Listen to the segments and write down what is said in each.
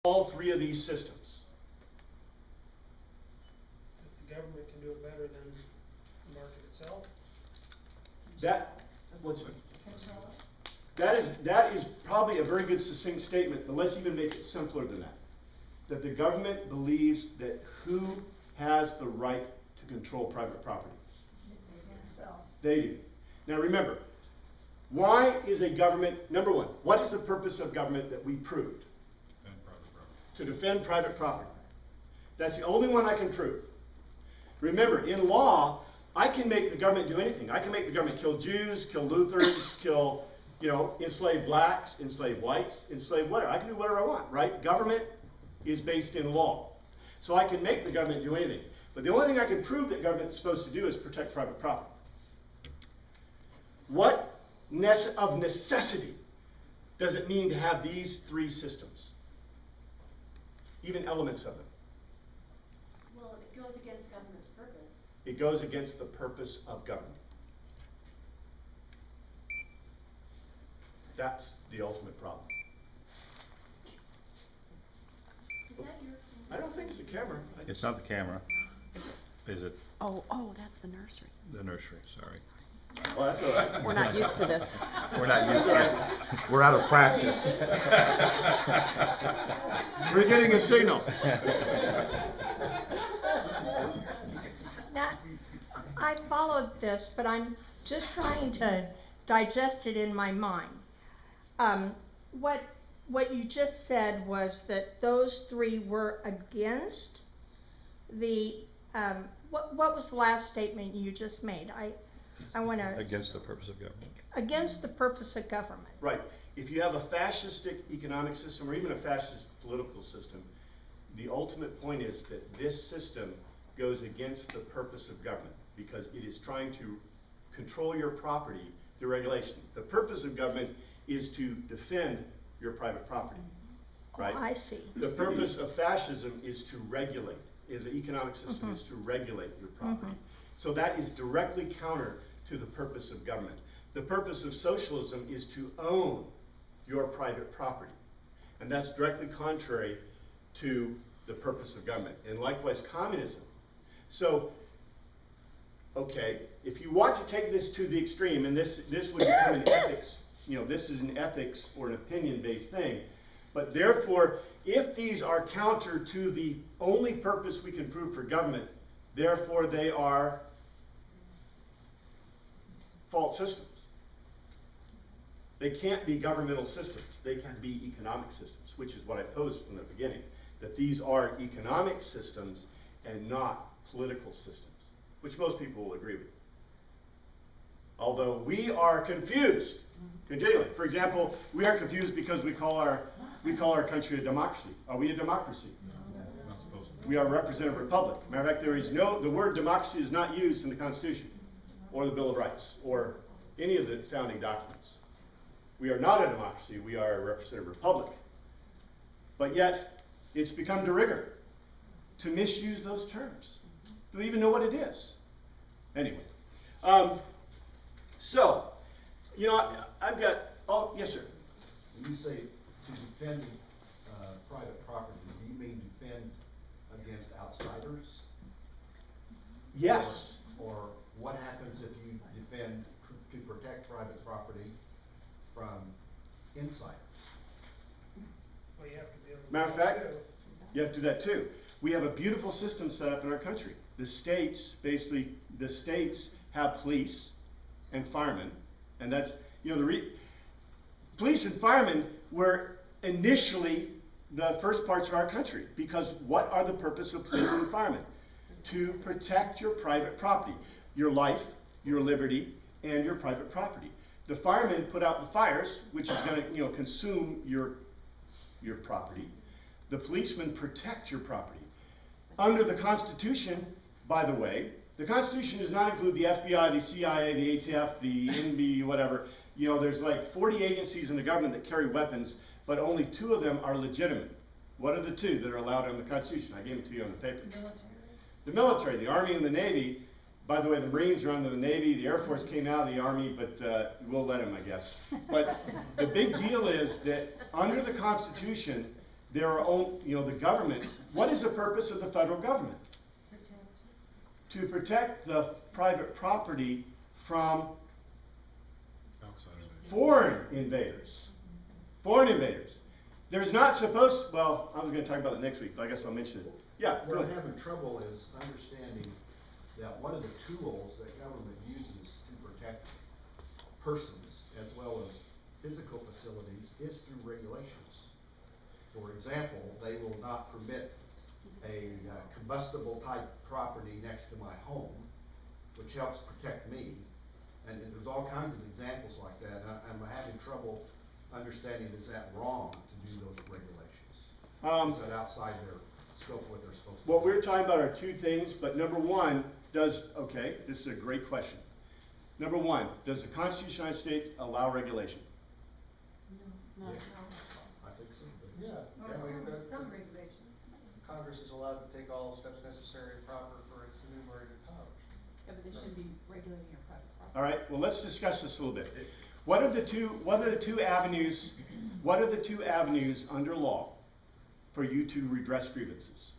all three of these systems. The government can do it better than the market itself. That is probably a very good succinct statement, but let's even make it simpler than that. That the government believes that who has the right to control private property? They do. Now remember, why is a government, number one, what is the purpose of government that we proved? To defend private property. That's the only one I can prove. Remember, in law, I can make the government do anything. I can make the government kill Jews, kill Lutherans, kill, enslave blacks, enslave whites, enslave whatever. I can do whatever I want, right? Government is based in law. So I can make the government do anything. But the only thing I can prove that government is supposed to do is protect private property. What of necessity does it mean to have these three systems? Even elements of them. Well, it goes against government's purpose. It goes against the purpose of government. That's the ultimate problem. Is that your? I don't think it's a camera. It's not the camera. Is it? Oh, that's the nursery. The nursery, sorry. Oh, that's all right. We're not used to this. We're not used to it. We're out of practice. We're getting a signal. Now, I followed this, but I'm just trying to digest it in my mind. What you just said was that those three were against the, what was the last statement you just made? I want to. Against the purpose of government. Against the purpose of government. Right. If you have a fascistic economic system or even a fascist political system, the ultimate point is that this system goes against the purpose of government because it is trying to control your property through regulation. The purpose of government is to defend your private property, right? Oh, I see. The purpose of fascism is to regulate, is an economic system, is to regulate your property. So that is directly counter to the purpose of government. The purpose of socialism is to own your private property. And that's directly contrary to the purpose of government. And likewise, communism. So, okay, if you want to take this to the extreme, and this would become an ethics, this is an ethics or an opinion-based thing, but therefore, if these are counter to the only purpose we can prove for government, therefore they are false systems. They can't be governmental systems. They can be economic systems, which is what I posed from the beginning, that these are economic systems and not political systems, which most people will agree with. Although we are confused continually. For example, we are confused because we call our country a democracy. Are we a democracy? No, not supposed to. We are a representative republic. Matter of fact, the word democracy is not used in the Constitution or the Bill of Rights or any of the founding documents. We are not a democracy, we are a representative republic. But yet, it's become de rigueur to misuse those terms. Do we even know what it is? Anyway, so, I've got, oh, yes, sir. When you say to defend private property, do you mean defend against outsiders? Yes. Or what happens if you defend to protect private property from insiders? Well, you have to be able to. Matter of fact, you have to do that too. We have a beautiful system set up in our country. The states, basically, have police and firemen, and that's, police and firemen were initially the first parts of our country, because what are the purpose of police and firemen? To protect your private property, your life, your liberty, and your private property. The firemen put out the fires, which is going to, consume your property. The policemen protect your property. Under the Constitution, by the way, the Constitution does not include the FBI, the CIA, the ATF, the NB, whatever. There's like 40 agencies in the government that carry weapons, but only 2 of them are legitimate. What are the 2 that are allowed under the Constitution? I gave them to you on the paper. The military, the Army and the Navy. By the way, the Marines are under the Navy, the Air Force came out of the Army, but we'll let them, I guess. But the big deal is that under the Constitution, the government, what is the purpose of the federal government? To protect the private property from foreign invaders. Foreign invaders. There's not supposed, well, I was gonna talk about it next week, but I guess I'll mention it. Yeah, go Where I'm ahead. having trouble is understanding that one of the tools that government uses to protect persons as well as physical facilities is through regulations. For example, they will not permit a combustible type property next to my home, which helps protect me. And there's all kinds of examples like that. I'm having trouble understanding, is that wrong to do those regulations? Is that outside their scope of what they're supposed to do? What we're talking about are two things, but number one, okay, this is a great question. Number one, does the Constitution of the United States allow regulation? No. Yeah. I think so. Yeah, Or yeah, we've got, some regulation. Congress is allowed to take all steps necessary and proper for its enumerated powers. Yeah, but they shouldn't be regulating your private property. All right, well, let's discuss this a little bit. What are the two avenues under law for you to redress grievances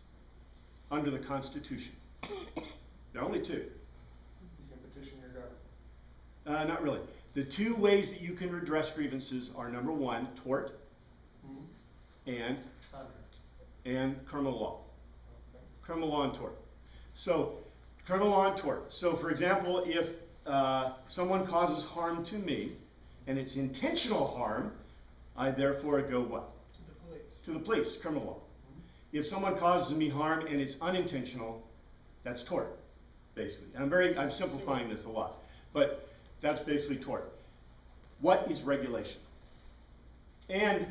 under the Constitution? There are only two. You can petition your government. Not really. The two ways that you can redress grievances are number one, tort, and Contract. criminal law. Okay. Criminal law and tort. So, criminal law and tort. So, for example, if someone causes harm to me, and it's intentional harm, I therefore go what? To the police. To the police, criminal law. If someone causes me harm and it's unintentional, that's tort, basically. And I'm simplifying this a lot, but that's basically tort. What is regulation? And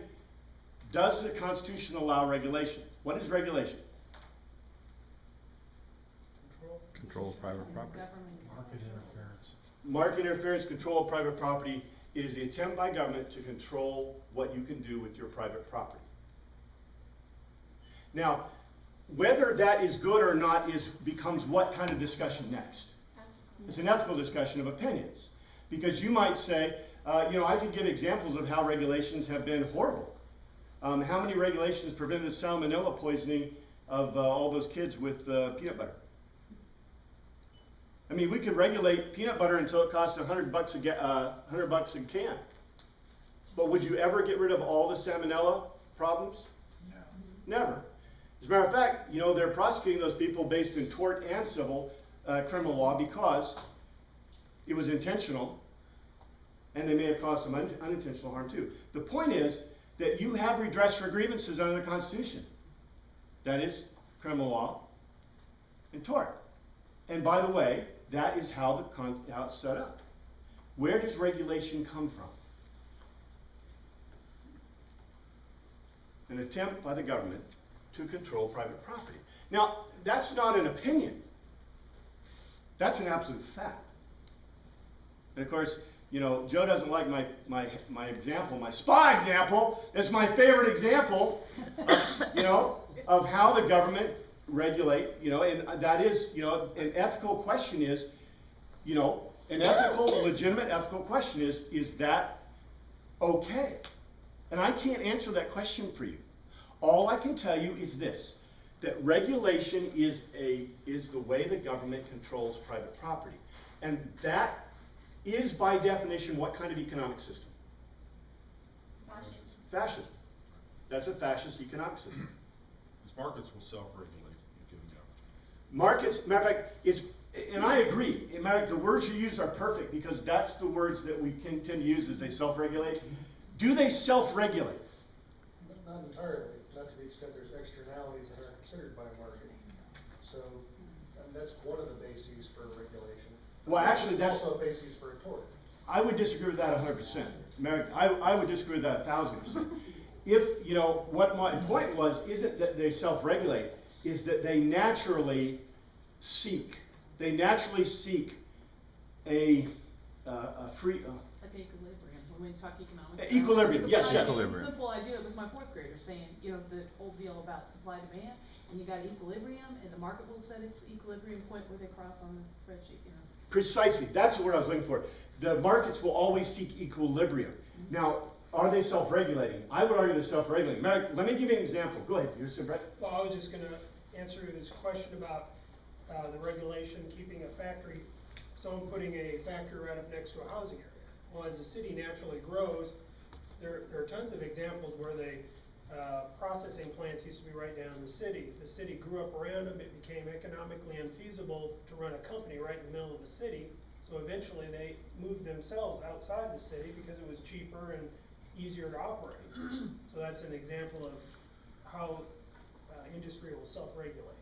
does the Constitution allow regulation? What is regulation? Control. Control of private property. Market interference. Market interference, control of private property. It is the attempt by government to control what you can do with your private property. Now, whether that is good or not becomes what kind of discussion next? It's an ethical discussion of opinions. Because you might say, I could give examples of how regulations have been horrible. How many regulations prevented the salmonella poisoning of all those kids with peanut butter? I mean, we could regulate peanut butter until it costs $100 a can. But would you ever get rid of all the salmonella problems? No. Never. As a matter of fact, they're prosecuting those people based in tort and civil criminal law because it was intentional, and they may have caused some unintentional harm too. The point is that you have redress for grievances under the Constitution. That is criminal law and tort. And by the way, that is how it's set up. Where does regulation come from? An attempt by the government to control private property. Now, that's not an opinion. That's an absolute fact. And of course, Joe doesn't like my example, my spa example. It's my favorite example of how the government regulate, and that is, an ethical question is, an legitimate ethical question is that okay? And I can't answer that question for you. All I can tell you is this, that regulation is the way the government controls private property. And that is by definition what kind of economic system? Fascism. Fascism. That's a fascist economic system. Because markets will self-regulate in given government. Markets, matter of fact, and I agree. In fact, the words you use are perfect because that's the words that we tend to use as they self-regulate. Do they self-regulate? Not entirely, not to the extent there's externalities that are considered by a market. So, and that's one of the bases for regulation. Well, actually, that's also a basis for a tort. I would disagree with that 100%. I would disagree with that 1,000%. If, what my point was, isn't that they self-regulate, is that they naturally seek a free, Like equilibrium, when we talk economics. Equilibrium, yes, yes. Equilibrium. Simple idea with my fourth grader saying, the whole deal about supply demand, and you got equilibrium, and the market will set its equilibrium point where they cross on the spreadsheet, Precisely, that's the word I was looking for. The markets will always seek equilibrium. Now, are they self-regulating? I would argue they're self-regulating. Mary, let me give you an example. Go ahead, you're so right. Well, I was just gonna answer his question about, the regulation keeping a factory, someone putting a factory right up next to a housing area. Well, as the city naturally grows, there are tons of examples where processing plants used to be right down in the city. The city grew up around them, it became economically unfeasible to run a company right in the middle of the city. So eventually they moved themselves outside the city because it was cheaper and easier to operate. So that's an example of how industry will self-regulate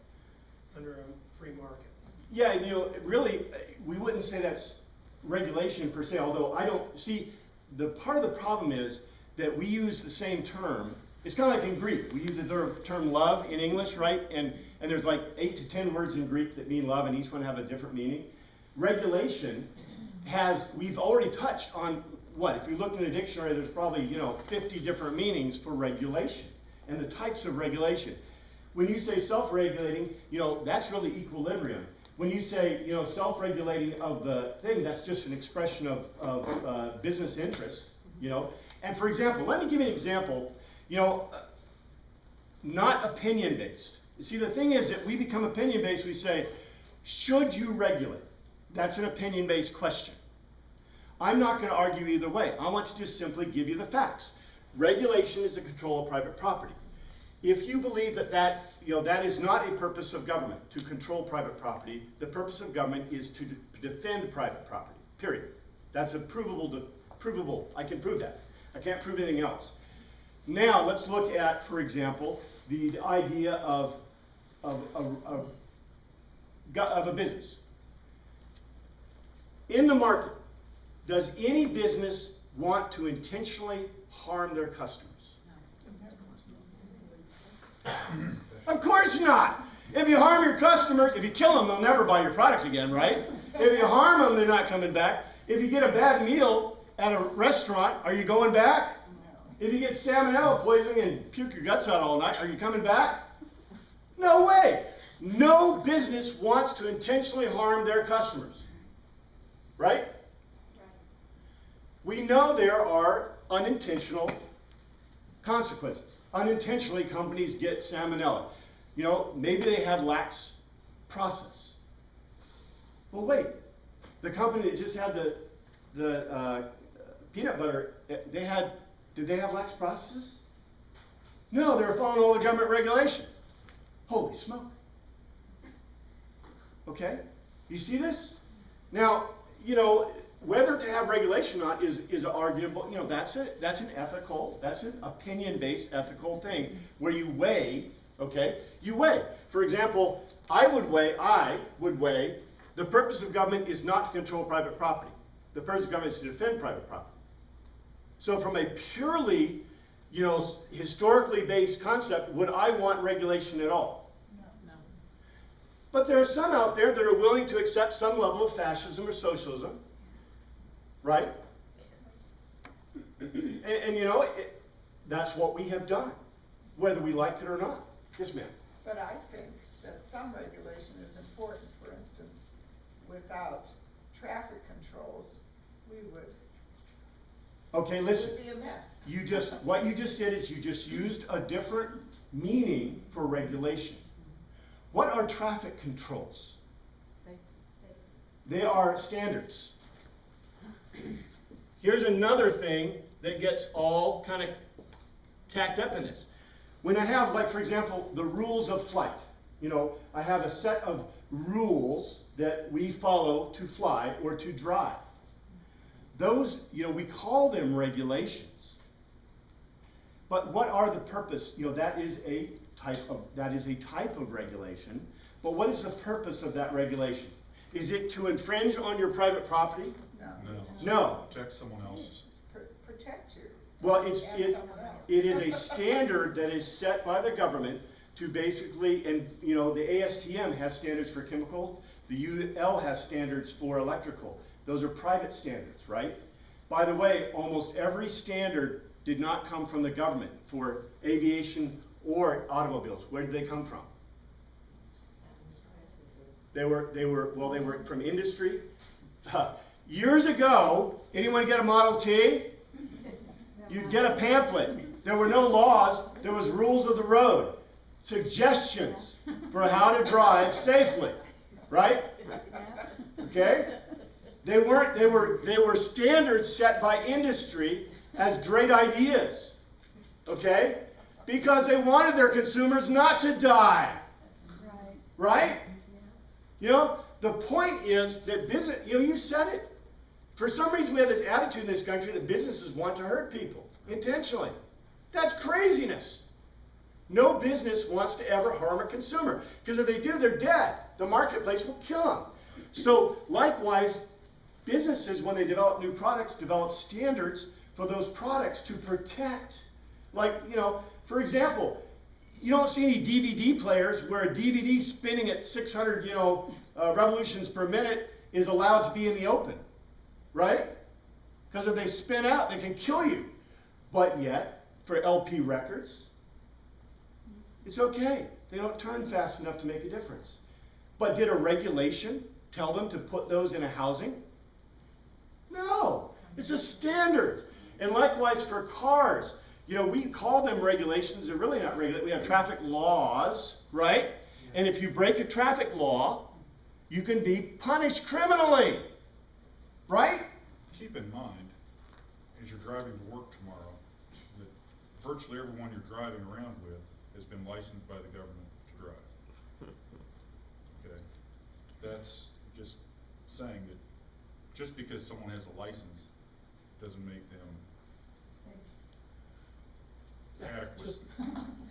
under a free market. Yeah, you know, really, we wouldn't say that's regulation per se, although I don't see, the part of the problem is that we use the same term. It's kind of like in Greek. We use the term love in English, right? And there's like 8 to 10 words in Greek that mean love, and each one have a different meaning. Regulation we've already touched on what? If you looked in the dictionary, there's probably, 50 different meanings for regulation and the types of regulation. When you say self-regulating, that's really equilibrium. When you say, self-regulating of the thing, that's just an expression of business interest, And for example, let me give you an example, not opinion-based. You see, the thing is that we become opinion-based, we say, should you regulate? That's an opinion-based question. I'm not going to argue either way. I want to just simply give you the facts. Regulation is the control of private property. If you believe that is not a purpose of government, to control private property, the purpose of government is to defend private property, period. That's provable. I can prove that. I can't prove anything else. Now, let's look at, for example, the idea of a business. In the market, does any business want to intentionally harm their customers? Of course not. If you harm your customers, if you kill them, they'll never buy your product again, right? If you harm them, they're not coming back. If you get a bad meal at a restaurant, are you going back? If you get salmonella poisoning and puke your guts out all night, are you coming back? No way. No business wants to intentionally harm their customers. Right? We know there are unintentional consequences. Unintentionally, companies get salmonella. Maybe they had lax process. Well, wait. The company that just had the peanut butter, did they have lax processes? No, they were following all the government regulation. Holy smoke. Okay? You see this? Now, whether to have regulation or not is arguable. That's an opinion-based ethical thing where you weigh, okay? You weigh. For example, I would weigh, the purpose of government is not to control private property. The purpose of government is to defend private property. So from a purely, historically based concept, would I want regulation at all? No. But there are some out there that are willing to accept some level of fascism or socialism. Right? And that's what we have done, whether we like it or not. Yes, ma'am. But I think that some regulation is important. For instance, without traffic controls, we would. Okay, listen. It would be a mess. What you just did is you just used a different meaning for regulation. What are traffic controls? They are standards. Here's another thing that gets all kind of tacked up in this. When I have, like, for example, the rules of flight, I have a set of rules that we follow to fly or to drive. Those, we call them regulations. But what are the purpose? That is a type of regulation. But what is the purpose of that regulation? Is it to infringe on your private property? No. Protect someone else's. Protect you. Well, someone else. it is a standard that is set by the government to basically, and the ASTM has standards for chemical, the UL has standards for electrical. Those are private standards, right? By the way, almost every standard did not come from the government for aviation or automobiles. Where did they come from? They were from industry. Years ago, anyone get a Model T? You'd get a pamphlet. There were no laws. There was rules of the road. Suggestions for how to drive safely. Right? Okay? They were standards set by industry as great ideas. Okay? Because they wanted their consumers not to die. Right? You know, the point is that business, you know, you said it. For some reason, we have this attitude in this country that businesses want to hurt people intentionally. That's craziness. No business wants to ever harm a consumer, because if they do, they're dead. The marketplace will kill them. So, likewise, businesses, when they develop new products, develop standards for those products to protect. Like, you know, for example, you don't see any DVD players where a DVD spinning at 600, revolutions per minute is allowed to be in the open. Right? Because if they spin out, they can kill you. But yet, for LP records, it's okay. They don't turn fast enough to make a difference. But did a regulation tell them to put those in a housing? No. It's a standard. And likewise for cars. You know, we call them regulations. They're really not regulations. We have traffic laws, right? And if you break a traffic law, you can be punished criminally. Right? Keep in mind, as you're driving to work tomorrow, that virtually everyone you're driving around with has been licensed by the government to drive. Okay? That's just saying that just because someone has a license doesn't make them adequate.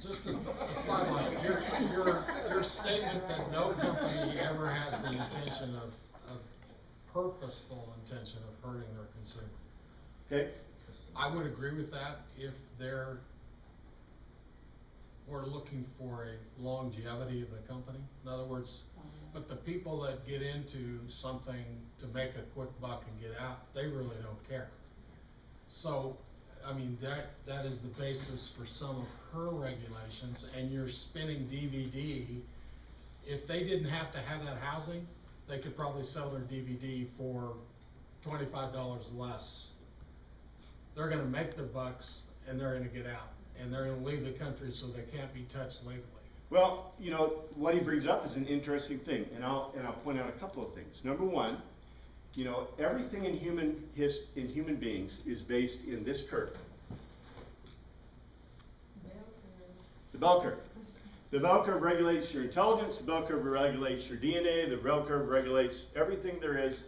Just a sideline, your statement that no company ever has the intention of purposeful intention of hurting their consumer. Okay? I would agree with that if we're looking for a longevity of the company. In other words, but the people that get into something to make a quick buck and get out, they really don't care. So, I mean, that is the basis for some of her regulations, and you're spinning DVD. If they didn't have to have that housing, they could probably sell their DVD for $25 less. They're going to make their bucks, and they're going to get out, and they're going to leave the country so they can't be touched legally. Well, you know, what he brings up is an interesting thing, and I'll point out a couple of things. Number one, you know, everything in human beings is based in this curve. The bell curve. The bell curve regulates your intelligence, the bell curve regulates your DNA, the bell curve regulates everything there is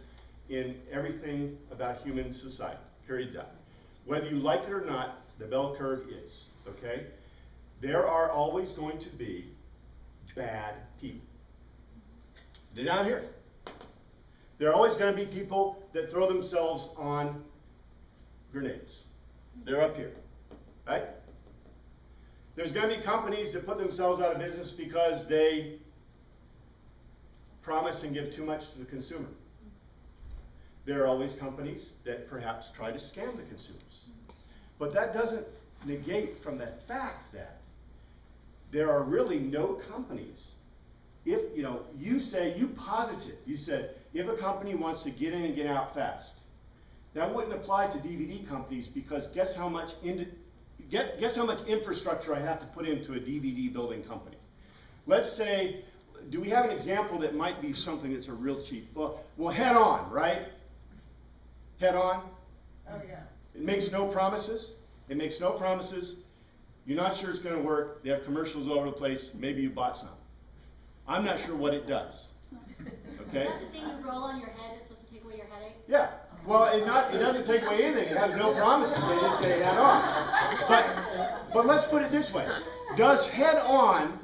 in everything about human society, period, done. Whether you like it or not, the bell curve is, okay? There are always going to be bad people. They're down here. There are always going to be people that throw themselves on grenades. They're up here, right? There's going to be companies that put themselves out of business because they promise and give too much to the consumer. There are always companies that perhaps try to scam the consumers. But that doesn't negate from the fact that there are really no companies. If, you know, you said if a company wants to get in and get out fast, that wouldn't apply to DVD companies, because guess how much infrastructure I have to put into a DVD building company. Let's say, do we have an example that might be something that's a real cheap? Well, Head On, right? Head On. Oh, yeah. It makes no promises. It makes no promises. You're not sure it's going to work. They have commercials all over the place. Maybe you bought some. I'm not sure what it does. Okay? Is that the thing you roll on your head that's supposed to take away your headache? Yeah. Well, it doesn't take away anything. It has no promises. They just say Head On. But let's put it this way. Does Head On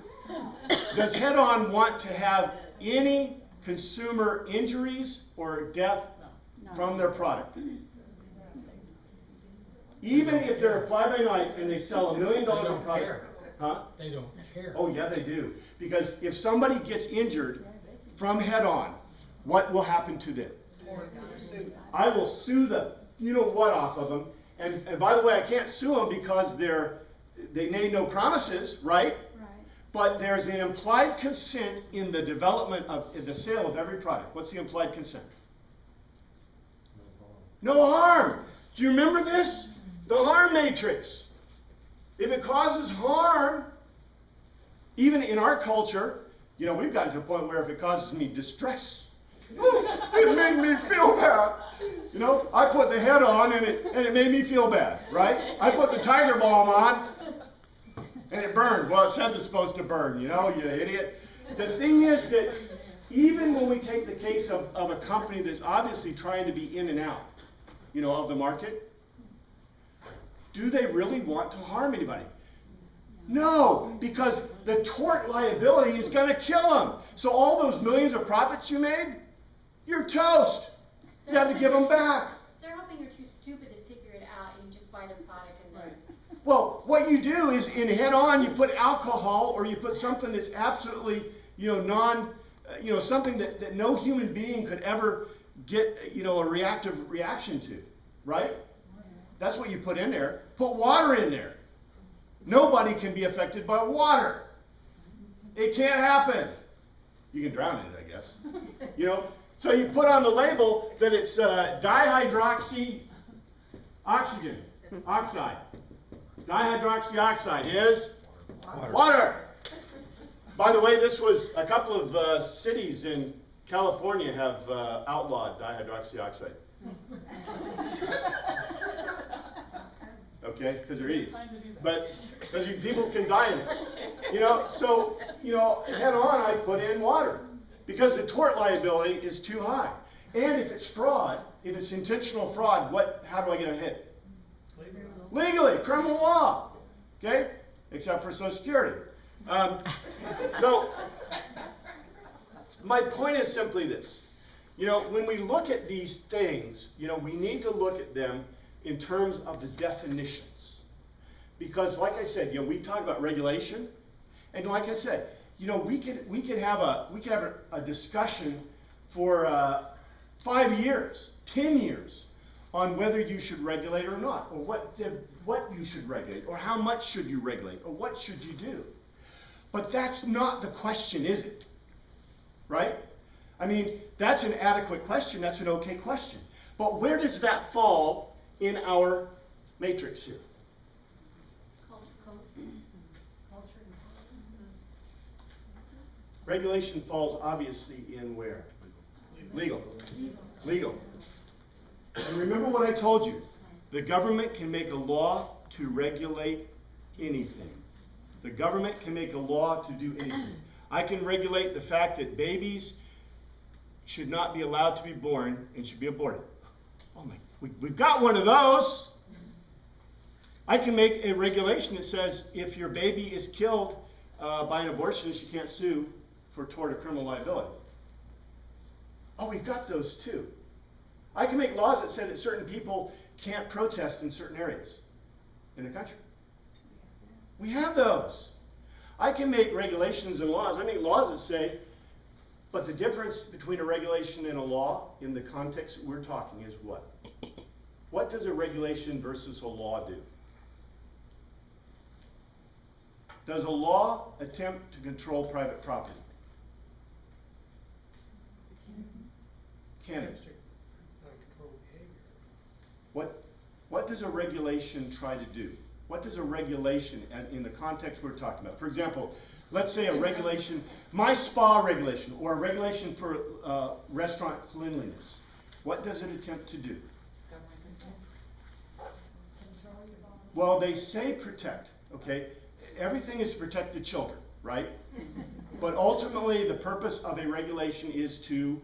want to have any consumer injuries or death from their product? Even if they're a fly-by-night and they sell $1 million of product. Huh? They don't care. Oh, yeah, they do. Because if somebody gets injured from Head On, what will happen to them? I will sue the you-know-what off of them. And by the way, I can't sue them because they made no promises, right? But there's an implied consent in the development of the sale of every product. What's the implied consent? No harm. Do you remember this? The harm matrix. If it causes harm, even in our culture, you know, we've gotten to a point where if it causes me distress, it made me feel bad. You know, I put the head on and it made me feel bad, right? I put the tiger balm on and it burned. Well, it says it's supposed to burn, you know, you idiot. The thing is that even when we take the case of a company that's obviously trying to be in and out, you know, of the market, do they really want to harm anybody? No, because the tort liability is going to kill them. So all those millions of profits you made, you're toast. You have to give them back. They're hoping you're too stupid to figure it out and you just buy the product and then. Well, what you do is in head-on, you put alcohol or you put something that's absolutely, you know, something that no human being could ever get, you know, a reactive reaction to, right? That's what you put in there. Put water in there. Nobody can be affected by water. It can't happen. You can drown in it, I guess. You know? So you put on the label that it's dihydroxy oxygen, oxide. Dihydroxyoxide is water. By the way, this was a couple of cities in California have outlawed dihydroxyoxide. Okay, because they're idiots. But because people can die in it. You know, so, you know, head on I put in water. Because the tort liability is too high. And if it's fraud, if it's intentional fraud, how do I get a hit? Legally, criminal law. Okay? Except for Social Security. So, my point is simply this. You know, when we look at these things, you know, we need to look at them in terms of the definitions. Because like I said, you know, we talk about regulation, and like I said, you know, we could have a discussion for 5 years, 10 years on whether you should regulate or not, or what you should regulate, or how much should you regulate, or what should you do. But that's not the question, is it? Right? I mean, that's an adequate question, that's an okay question. But where does that fall in our matrix here? Regulation falls obviously in where? Legal. Legal. And remember what I told you. The government can make a law to regulate anything. The government can make a law to do anything. I can regulate the fact that babies should not be allowed to be born and should be aborted. Oh my, we've got one of those. I can make a regulation that says if your baby is killed by an abortionist, you can't sue for tort or criminal liability. Oh, we've got those too. I can make laws that say that certain people can't protest in certain areas in the country. We have those. I can make regulations and laws. I make laws that say, but the difference between a regulation and a law in the context that we're talking is what? What does a regulation versus a law do? Does a law attempt to control private property? Can it? What does a regulation try to do? What does a regulation, in the context we're talking about? For example, let's say a regulation, my spa regulation, or a regulation for restaurant cleanliness. What does it attempt to do? Well, they say protect, okay? Everything is to protect the children, right? But ultimately, the purpose of a regulation is to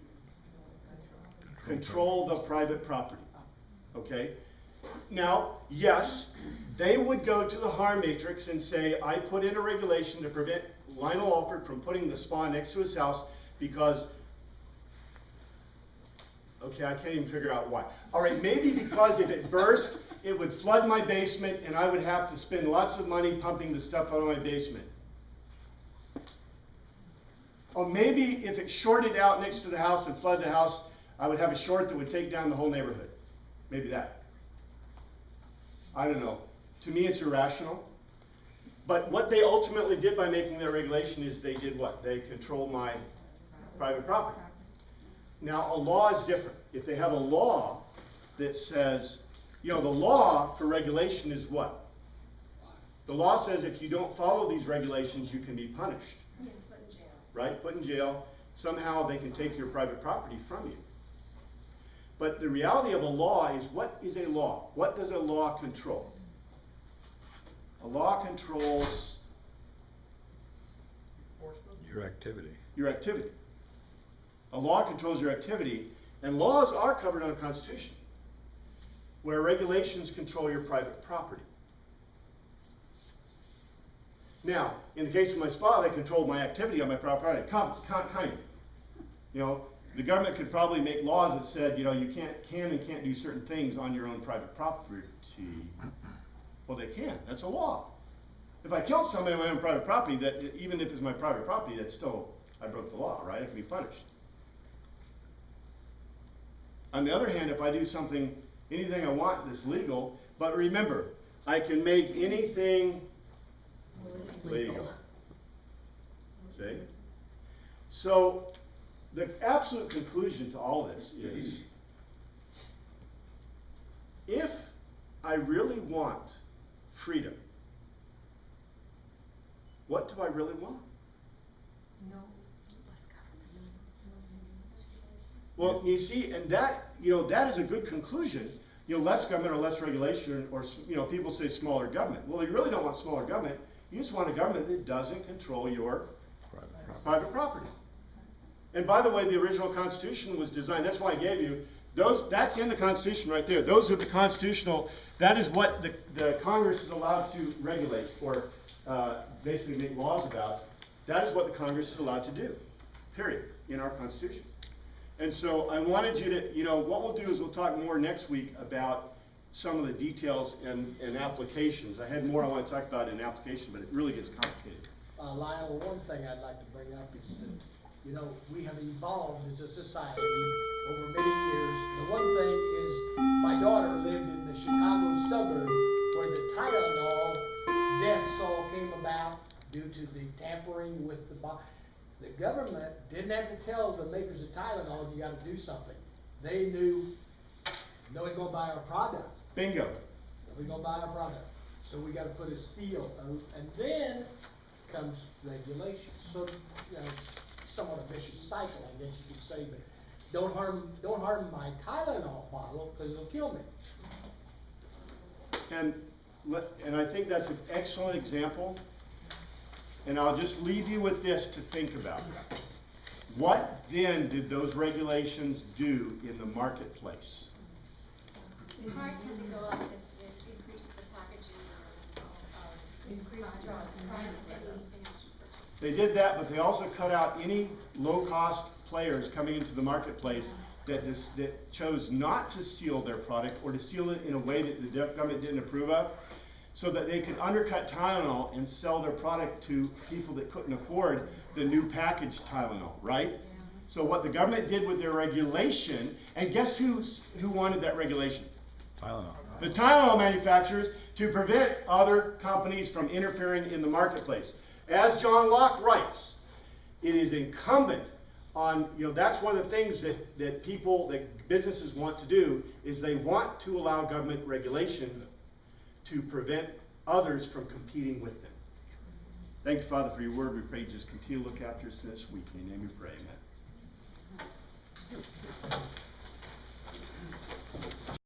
control the private property, okay? Now, yes, they would go to the harm matrix and say, I put in a regulation to prevent Lionel Alford from putting the spa next to his house because, okay, I can't even figure out why. All right, maybe because if it burst, it would flood my basement and I would have to spend lots of money pumping the stuff out of my basement. Or maybe if it shorted out next to the house and flooded the house, I would have a short that would take down the whole neighborhood. Maybe that. I don't know. To me, it's irrational. But what they ultimately did by making their regulation is they did what? They controlled my private property. Now, a law is different. If they have a law that says, you know, the law for regulation is what? The law says if you don't follow these regulations, you can be punished, Yeah, put in jail. right? Put in jail. Somehow they can take your private property from you. But the reality of a law is, what is a law? What does a law control? A law controls Enforcement? Your activity. your activity. A law controls your activity, and laws are covered under the Constitution, where regulations control your private property. Now, in the case of my spa, they controlled my activity on my private property. Kind of. You know, the government could probably make laws that said, you know, you can and can't do certain things on your own private property. Well, they can. That's a law. If I killed somebody on my own private property, that even if it's my private property, that's still, I broke the law, right? I can be punished. On the other hand, if I do something, anything I want that's legal, but remember, I can make anything legal. See? So, the absolute conclusion to all this is, if I really want freedom, what do I really want? No, less government. Well, you see, and that, you know, that is a good conclusion. You know, less government or less regulation, or, you know, people say smaller government. Well, you really don't want smaller government. You just want a government that doesn't control your private property. And by the way, the original Constitution was designed, that's why I gave you, that's in the Constitution right there. Those are the constitutional, that is what the Congress is allowed to regulate, or basically make laws about. That is what the Congress is allowed to do, period, in our Constitution. And so I wanted you to, you know, what we'll do is we'll talk more next week about some of the details and applications. I had more I want to talk about in application, but it really gets complicated. Lionel, one thing I'd like to bring up is that, you know, we have evolved as a society over many years. The one thing is, my daughter lived in the Chicago suburb where the Tylenol deaths all came about due to the tampering with the The government didn't have to tell the makers of Tylenol, you gotta do something. They knew, nobody's gonna buy our product. Bingo. Nobody's gonna buy our product. So we gotta put a seal, and then comes regulation. So, you know, somewhat a vicious cycle, I guess you could say, but don't harm my Tylenol bottle, cause it'll kill me. And I think that's an excellent example. And I'll just leave you with this to think about. What then did those regulations do in the marketplace? The cars had to go up because it increased the packaging or increased the price of anything else you purchase. They did that, but they also cut out any low-cost players coming into the marketplace that chose not to seal their product or to seal it in a way that the government didn't approve of, so that they could undercut Tylenol and sell their product to people that couldn't afford the new packaged Tylenol, right? Yeah. So what the government did with their regulation, and guess who wanted that regulation? Tylenol. The Tylenol manufacturers, to prevent other companies from interfering in the marketplace. As John Locke writes, it is incumbent on, you know, that's one of the things that businesses want to do, is they want to allow government regulation to prevent others from competing with them. Thank you, Father, for your word. We pray you just continue to look after us this week. In your name we pray, amen.